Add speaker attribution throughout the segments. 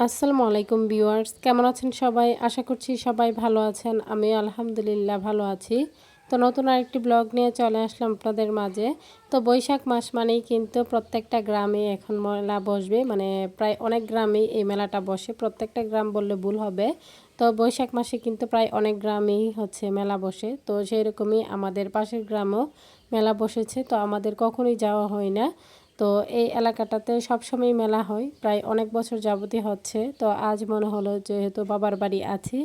Speaker 1: আসসালামু আলাইকুম ভিউয়ার্স, কেমন আছেন সবাই? আশা করছি সবাই ভালো আছেন। আমি আলহামদুলিল্লাহ ভালো আছি। তো নতুন আরেকটি ব্লগ নিয়ে চলে আসলাম আপনাদের মাঝে। তো বৈশাখ মাস মানেই কিন্তু প্রত্যেকটা গ্রামে এখন মেলা বসবে, মানে প্রায় অনেক গ্রামেই এই মেলাটা বসে। প্রত্যেকটা গ্রাম বললে ভুল হবে। তো বৈশাখ মাসে কিন্তু প্রায় অনেক গ্রামেই হচ্ছে মেলা বসে। তো সেই রকমই আমাদের পাশের গ্রামেও মেলা বসেছে। তো আমাদের কখনোই যাওয়া হয় না। তো এই এলাকাটাতে সবসময় মেলা হয়, প্রায় অনেক বছর যাবতই হচ্ছে। তো আজ মনে হলো যেহেতু বাবার বাড়ি আছি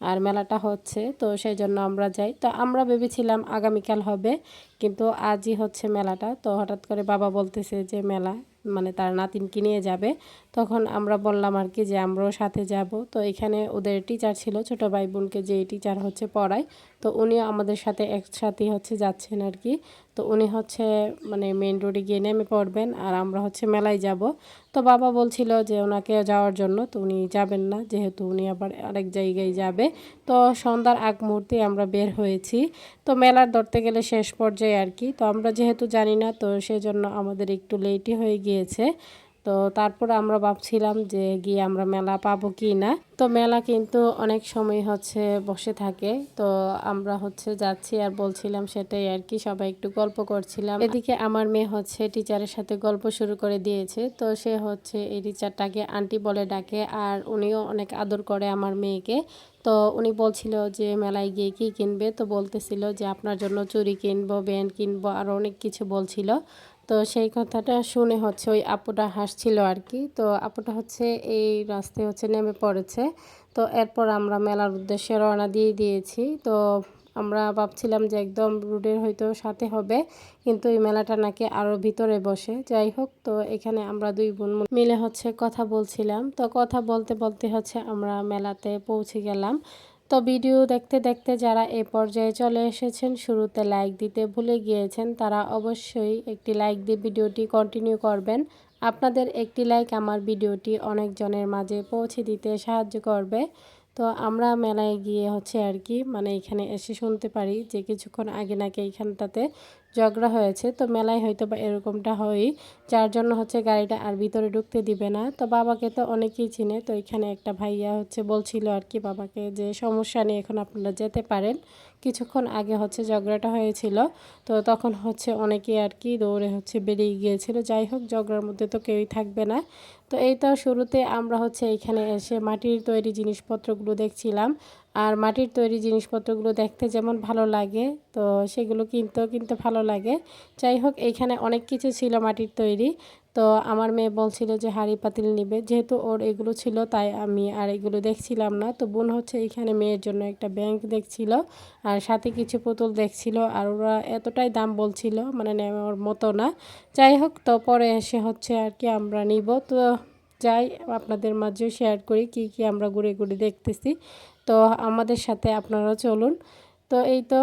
Speaker 1: আর মেলাটা হচ্ছে, তো সেই জন্য আমরা যাই। তো আমরা ভেবেছিলাম আগামীকাল হবে, কিন্তু আজই হচ্ছে মেলাটা। তো হঠাৎ করে বাবা বলতেছে যে মেলা, মানে তার নাতিনকে নিয়ে যাবে। তখন আমরা বললাম আর কি যে আমরাও সাথে যাব। তো এখানে ওদের টিচার ছিল, ছোট ভাই বোনকে যে টিচার হচ্ছে পড়ায়, তো উনিও আমাদের সাথে একসাথেই হচ্ছে যাচ্ছেন আর কি। তো উনি হচ্ছে মানে মেইন রোডে গিয়ে নেমে পড়বেন আর আমরা হচ্ছে মেলায় যাব। তো বাবা বলছিল যে ওনাকে যাওয়ার জন্য, তো উনি যাবেন না যেহেতু উনি আবার আরেক জায়গায় যাবে। তো সন্ধ্যার আগ মুহূর্তে আমরা বের হয়েছি। তো মেলার ধরতে গেলে শেষ পর্যায়ে আর কি। তো আমরা যেহেতু জানি না, তো সেজন্য আমাদের একটু লেটই হয়ে গিয়েছে। তো তারপর আমরা ভাবছিলাম যে গিয়ে আমরা মেলা পাবো কি না। তো মেলা কিন্তু অনেক সময় হচ্ছে বসে থাকে। তো আমরা হচ্ছে যাচ্ছি আর বলছিলাম সেটাই আর কি, সবাই একটু গল্প করছিলাম। এদিকে আমার মেয়ে হচ্ছে টিচারের সাথে গল্প শুরু করে দিয়েছে। তো সে হচ্ছে এই টিচারটাকে আন্টি বলে ডাকে আর উনিও অনেক আদর করে আমার মেয়েকে। তো উনি বলছিল যে মেলায় গিয়ে কী কিনবে, তো বলতেছিল যে আপনার জন্য চুড়ি কিনবো, ব্যান্ড কিনবো, আর অনেক কিছু বলছিল। তো সেই কথাটা শুনে হচ্ছে ওই আপুটা হাসছিল আর কি। তো আপুটা হচ্ছে এই রাস্তায় হচ্ছে নেমে পড়েছে। তো এরপর আমরা মেলার উদ্দেশ্যে রওনা দিয়ে দিয়েছি। তো আমরা ভাবছিলাম যে একদম রোডের হয়তো সাথে হবে, কিন্তু এই মেলাটা নাকি আরও ভিতরে বসে। যাই হোক, তো এখানে আমরা দুই বোন মিলে হচ্ছে কথা বলছিলাম। তো কথা বলতে বলতে হচ্ছে আমরা মেলাতে পৌঁছে গেলাম। তো ভিডিও দেখতে দেখতে যারা এই পর্যায়ে চলে এসেছেন, শুরুতে লাইক দিতে ভুলে গিয়েছেন, তারা অবশ্যই একটি লাইক দিয়ে ভিডিওটি কন্টিনিউ করবেন। আপনাদের একটি লাইক আমার ভিডিওটি অনেকজনের মাঝে পৌঁছে দিতে সাহায্য করবে। তো আমরা মেলায় গিয়ে হচ্ছে আর কি, মানে এখানে এসে শুনতে পারি যে কিছুক্ষণ আগে নাকি এইখানটাতে ঝগড়া হয়েছে। তো মেলায় হয়তো বা এরকমটা হয়ই, যার জন্য হচ্ছে গাড়িটা আর ভিতরে ঢুকতে দিবে না। তো বাবাকে তো অনেকেই চিনে। তো এখানে একটা ভাইয়া হচ্ছে বলছিল আর কি বাবাকে যে সমস্যা নেই, এখন আপনারা যেতে পারেন। কিছুক্ষণ আগে হচ্ছে ঝগড়াটা হয়েছিল, তো তখন হচ্ছে অনেকেই আর কি দৌড়ে হচ্ছে বেরিয়ে গিয়েছিল। যাই হোক, ঝগড়ার মধ্যে তো কেউই থাকবে না। তো এই তো শুরুতে আমরা হচ্ছে এখানে এসে মাটির তৈরি জিনিসপত্রগুলো দেখছিলাম। আর মাটির তৈরি জিনিসপত্রগুলো দেখতে যেমন ভালো লাগে, তো সেগুলো কিনতেও কিন্তু ভালো লাগে। যাই হোক, এইখানে অনেক কিছু ছিল মাটির তৈরি। তো আমার মেয়ে বলছিল যে হাঁড়ি পাতিল নিবে, যেহেতু ওর এগুলো ছিল তাই আমি আর এগুলো দেখছিলাম না। তো বোন হচ্ছে এখানে মেয়ের জন্য একটা ব্যাংক দেখছিল আর সাথে কিছু পুতুল দেখছিল, আর ওরা এতটাই দাম বলছিল মানে নেওয়ার মতো না। যাই হোক, তো পরে এসে হচ্ছে আর কি আমরা নিব। তো যাই আপনাদের মাঝেও শেয়ার করি কি কি আমরা ঘুরে ঘুরে দেখতেছি। তো আমাদের সাথে আপনারা চলুন। তো এই তো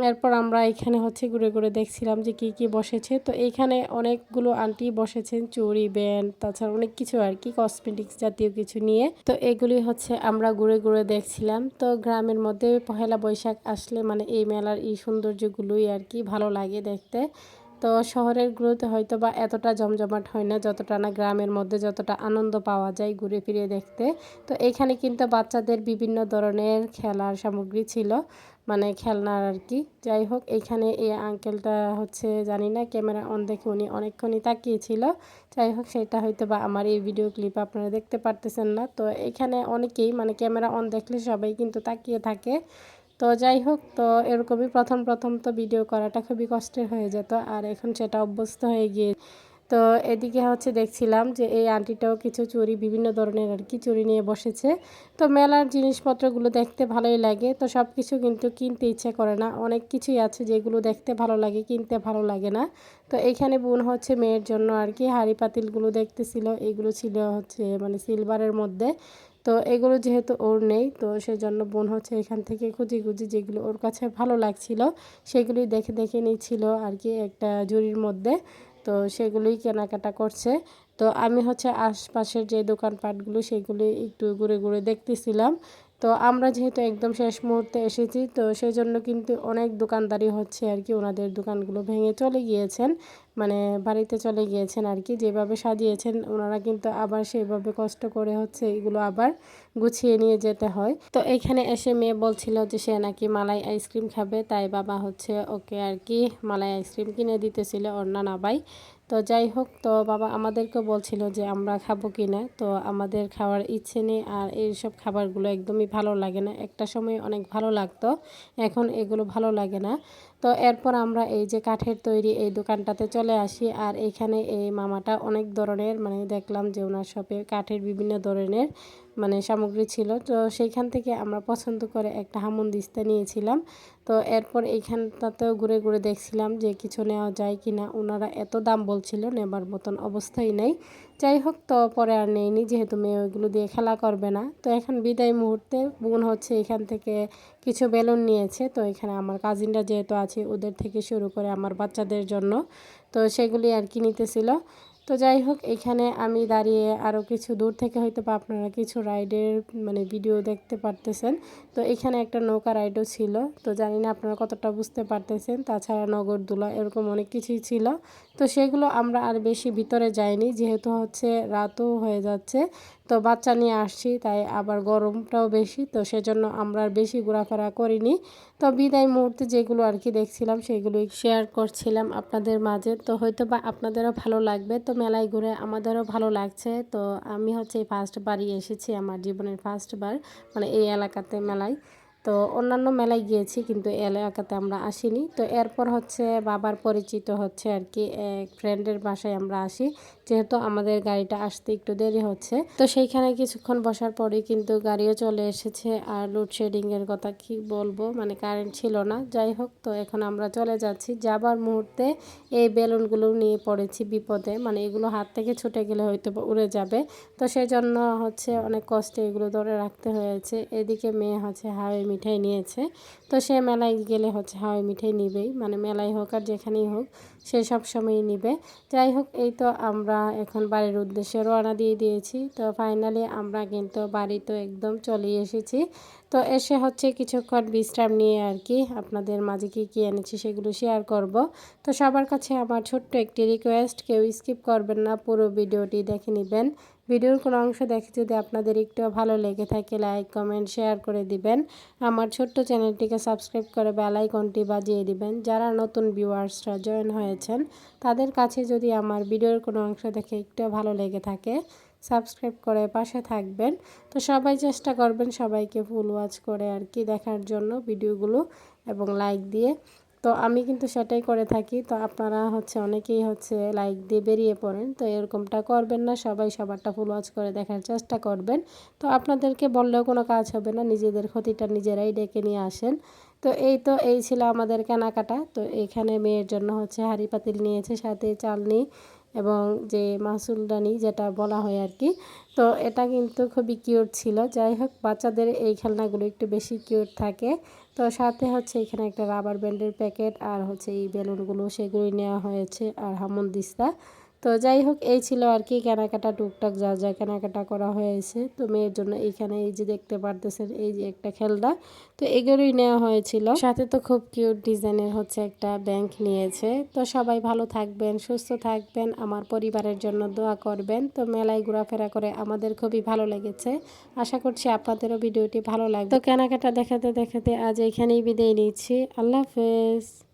Speaker 1: এরপর আমরা এখানে হচ্ছে ঘুরে ঘুরে দেখছিলাম যে কি কি বসেছে। তো এইখানে অনেকগুলো আন্টি বসেছেন, চুড়ি ব্যান্ড তাছাড়া অনেক কিছু আর কি, কসমেটিক্স জাতীয় কিছু নিয়ে। তো এগুলি হচ্ছে আমরা ঘুরে ঘুরে দেখছিলাম। তো গ্রামের মধ্যে পহেলা বৈশাখ আসলে মানে এই মেলার এই সৌন্দর্যগুলোই আর কি ভালো লাগে দেখতে। তো শহরের গুলোতে হয়তো বা এতটা জমজমাট হয় না, যতটা না গ্রামের মধ্যে যতটা আনন্দ পাওয়া যায় ঘুরে ফিরে দেখতে। তো এখানে কিন্তু বাচ্চাদের বিভিন্ন ধরনের খেলার সামগ্রী ছিল, মানে খেলনার আর কি। যাই হোক, এইখানে এই আঙ্কেলটা হচ্ছে জানি না ক্যামেরা অন দেখে উনি অনেকক্ষণই তাকিয়েছিল। যাই হোক, সেটা হয়তো বা আমার এই ভিডিও ক্লিপ আপনারা দেখতে পারতেছেন না। তো এখানে অনেকেই মানে ক্যামেরা অন দেখলে সবাই কিন্তু তাকিয়ে থাকে। তো যাই হোক, তো এরকমই প্রথম প্রথম তো ভিডিও করাটা খুবই কষ্টের হয়ে যেত, আর এখন সেটা অভ্যস্ত হয়ে গিয়ে। তো এদিকে হচ্ছে দেখছিলাম যে এই আন্টিটাও কিছু চুড়ি বিভিন্ন ধরনের আর কি চুড়ি নিয়ে বসেছে। তো মেলার জিনিসপত্রগুলো দেখতে ভালোই লাগে, তো সব কিছু কিন্তু কিনতে ইচ্ছে করে না। অনেক কিছুই আছে যেগুলো দেখতে ভালো লাগে কিনতে ভালো লাগে না। তো এইখানে বোন হচ্ছে মেয়ের জন্য আর কি হাঁড়ি পাতিলগুলো দেখতেছিল। এগুলো ছিল হচ্ছে মানে সিলভারের মধ্যে। তো এগুলো যেহেতু ওর নেই, তো সেজন্য বোন হচ্ছে এখান থেকে খুঁজি খুঁজি যেগুলো ওর কাছে ভালো লাগছিল সেগুলি দেখে দেখে নিচ্ছিল আর কি একটা ঝুড়ির মধ্যে। তো সেগুলোই কেনাকাটা করছে। তো আমি হচ্ছে আশপাশের যে দোকানপাটগুলো সেগুলি একটু ঘুরে ঘুরে দেখতেছিলাম তো আমরা যেহেতু একদম শেষ মুহূর্তে এসেছি, তো সেই জন্য কিন্তু অনেক দোকানদারি হচ্ছে আর কি, ওনাদের দোকানগুলো ভেঙে চলে গিয়েছেন, মানে বাড়িতে চলে গিয়েছেন আর কি। যেভাবে সাজিয়েছেন ওনারা কিন্তু আবার সেভাবে কষ্ট করে হচ্ছে এগুলো আবার গুছিয়ে নিয়ে যেতে হয়। তো এখানে এসে মেয়ে বলছিল যে সে নাকি মালাই আইসক্রিম খাবে, তাই বাবা হচ্ছে ওকে আর কি মালাই আইসক্রিম কিনে দিতেছিল, ওর নানা ভাই। তো যাই হোক, তো বাবা আমাদেরকেও বলছিল যে আমরা খাবো কিনা, তো আমাদের খাওয়ার ইচ্ছে নেই, আর এইসব খাবারগুলো একদমই ভালো লাগে না। একটা সময় অনেক ভালো লাগতো, এখন এগুলো ভালো লাগে না। তো এরপর আমরা এই যে কাঠের তৈরি এই দোকানটাতে চলে আসি, আর এখানে এই মামাটা অনেক ধরনের, মানে দেখলাম যে ওনার শপে কাঠের বিভিন্ন ধরনের মানে সামগ্রী ছিল। তো সেইখান থেকে আমরা পছন্দ করে একটা হামুনদিস্তা নিয়েছিলাম। তো এরপর এইখানটাতেও ঘুরে ঘুরে দেখছিলাম যে কিছু নেওয়া যায় কি না। ওনারা এত দাম বলছিল, নেবার মতন অবস্থাই নেই। যাই হোক, তো পরে আর নেইনি, যেহেতু মেয়ে ওইগুলো দিয়ে খেলা করবে না। তো এখন বিদায় মুহূর্তে বোন হচ্ছে এখান থেকে কিছু বেলুন নিয়েছে। তো এখানে আমার কাজিনরা যেহেতু আছে, ওদের থেকে শুরু করে আমার বাচ্চাদের জন্য, তো সেগুলি আর কি নিতেছিল। তো যাই হোক, এখানে আমি দাঁড়িয়ে আরও কিছু দূর থেকে হয়তো বা আপনারা কিছু রাইডের মানে ভিডিও দেখতে পারতেছেন। তো এখানে একটা নৌকা রাইডও ছিল, তো জানি না আপনারা কতটা বুঝতে পারতেছেন। তাছাড়া নগরদোলা এরকম অনেক কিছুই ছিল। তো সেগুলো আমরা আর বেশি ভিতরে যাইনি, যেহেতু হচ্ছে রাতও হয়ে যাচ্ছে, তো বাচ্চা নিয়ে আসছি, তাই আবার গরমটাও বেশি, তো সেজন্য আমরা আর বেশি ঘোরাফেরা করিনি। তো বিদায় মুহূর্তে যেগুলো আর কি দেখছিলাম সেগুলোই শেয়ার করছিলাম আপনাদের মাঝে। তো হয়তো বা আপনাদেরও ভালো লাগবে। তো মেলায় ঘুরে আমাদেরও ভালো লাগছে। তো আমি হচ্ছে এই ফার্স্ট বারই এসেছি, আমার জীবনের ফার্স্ট বার মানে এই এলাকাতে মেলায়। তো অন্যান্য মেলায় গিয়েছি, কিন্তু এই এলাকাতে আমরা আসিনি। তো এরপর হচ্ছে বাবার পরিচিত হচ্ছে আর কি এক ফ্রেন্ডের বাসায় আমরা আসি, যেহেতু আমাদের গাড়িটা আসতে একটু দেরি হচ্ছে। তো সেইখানে কিছুক্ষণ বসার পরেই কিন্তু গাড়িও চলে এসেছে। আর লোডশেডিংয়ের কথা কি বলবো, মানে কারেন্ট ছিল না। যাই হোক, তো এখন আমরা চলে যাচ্ছি। যাবার মুহূর্তে এই বেলুনগুলো নিয়ে পড়েছি বিপদে, মানে এগুলো হাত থেকে ছুটে গেলে হয়তো উড়ে যাবে। তো সেই জন্য হচ্ছে অনেক কষ্টে এগুলো ধরে রাখতে হয়েছে। এদিকে মেয়ে হচ্ছে হাওয়াই মিঠাই নিয়েছে। তো সে মেলায় গেলে হচ্ছে হাওয়াই মিঠাই নিবেই, মানে মেলায় হোক আর যেখানেই হোক সে সব সময়ই নিবে। যাই হোক, এই তো আমরা এখন বাড়ির উদ্দেশ্যে রওনা দিয়ে দিয়েছি। তো ফাইনালি আমরা কিন্তু বাড়িতে একদম চলে এসেছি। তো এসে হচ্ছে কিছুক্ষণ বিশ্রাম নিয়ে আর কি আপনাদের মাঝে কী কী এনেছি সেগুলো শেয়ার করব। তো সবার কাছে আমার ছোট্ট একটি রিকোয়েস্ট, কেউ স্কিপ করবেন না, পুরো ভিডিওটি দেখে নেবেন। ভিডিওর কোনো অংশ দেখে যদি আপনাদের একটু ভালো লেগে থাকে, লাইক কমেন্ট শেয়ার করে দিবেন। আমার ছোট্ট চ্যানেলটিকে সাবস্ক্রাইব করে বেল আইকনটি বাজিয়ে দিবেন। যারা নতুন ভিউয়ার্সরা জয়েন হয়েছেন তাদের কাছে যদি আমার ভিডিওর কোনো অংশ দেখে একটু ভালো লেগে থাকে, সাবস্ক্রাইব করে পাশে থাকবেন। তো সবাই চেষ্টা করবেন সবাইকে ফুল ওয়াচ করে আর কি দেখার জন্য ভিডিওগুলো এবং লাইক দিয়ে। তো আমি কিন্তু সেটাই করে থাকি। তো আপনারা হচ্ছে অনেকেই হচ্ছে লাইক দিয়ে বেরিয়ে পড়েন, তো এরকমটা করবেন না, সবাই সবারটা ফুল ওয়াচ করে দেখার চেষ্টা করবেন। তো আপনাদেরকে বললেও কোনো কাজ হবে না, নিজেদের ক্ষতিটা নিজেরাই ডেকে নিয়ে আসেন। তো এই ছিল আমাদের কেনাকাটা। তো এখানে মেয়ের জন্য হচ্ছে হাঁড়ি পাতিল নিয়েছে, সাথে চালনি এবং যে মাসুলদানি যেটা বলা হয় আর কি। তো এটা কিন্তু খুবই কিউট ছিল। যাই হোক, বাচ্চাদের এই খেলনাগুলো একটু বেশি কিউট থাকে। তো সাথে হচ্ছে এখানে একটা রাবার ব্যান্ডের প্যাকেট আর হচ্ছে এই বেলুনগুলো সেগুলোই নেওয়া হয়েছে, আর হামুনদিস্তা। তো যাই হোক, এই ছিল আর কি কেনাকাটা, টুকটাক যা যা কেনাকাটা করা হয়েছে। তো মেয়ের জন্য এইখানে এই যে দেখতে পারতেছেন এই যে একটা খেলনা, তো এগুলোই নেওয়া হয়েছিল। সাথে তো খুব কিউট ডিজাইনের হচ্ছে একটা ব্যাংক নিয়েছে। তো সবাই ভালো থাকবেন, সুস্থ থাকবেন, আমার পরিবারের জন্য দোয়া করবেন। তো মেলায় ঘোরাফেরা করে আমাদের খুবই ভালো লেগেছে, আশা করছি আপনাদেরও ভিডিওটি ভালো লাগবে। তো কেনাকাটা দেখাতে দেখাতে আজ এখানেই বিদায় নিচ্ছি। আল্লাহ হাফেজ।